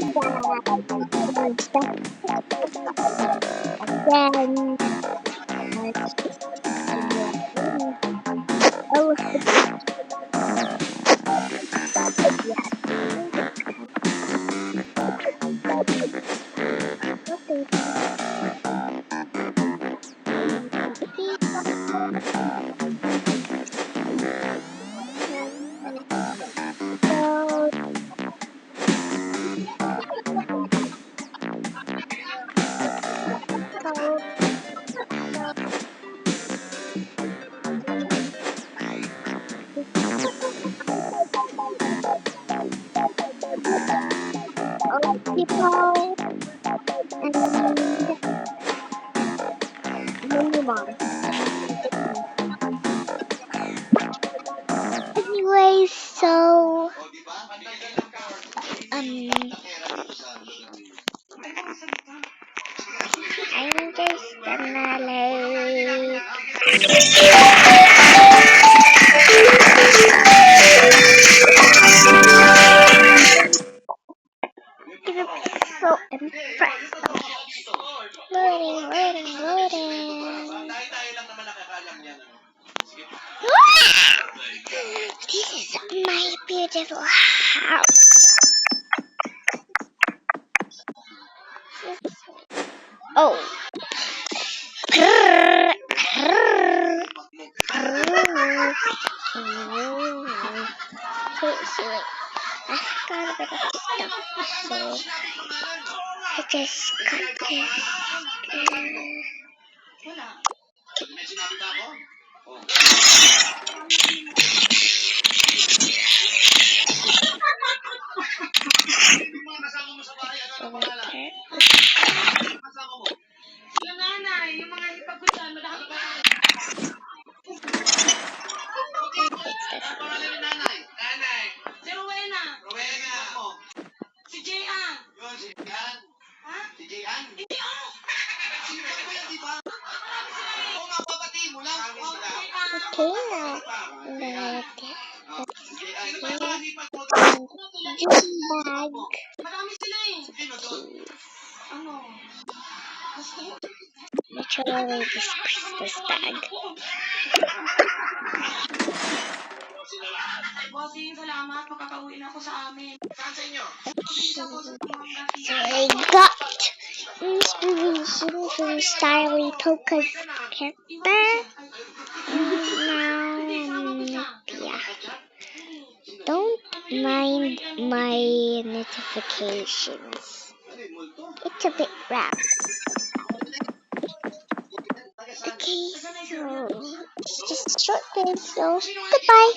Again, oh, people and many more. Anyway, so I'm just gonna like gonna be so impressed. Loading. This is my beautiful house. Oh. So I got a bit of stuff, so I just got this. Literally this Christmas bag. So I got inspiration from Starly Polka's character. And now, yeah. Don't mind my notifications. It's a bit rough. Okay, so it's just a short video, so goodbye.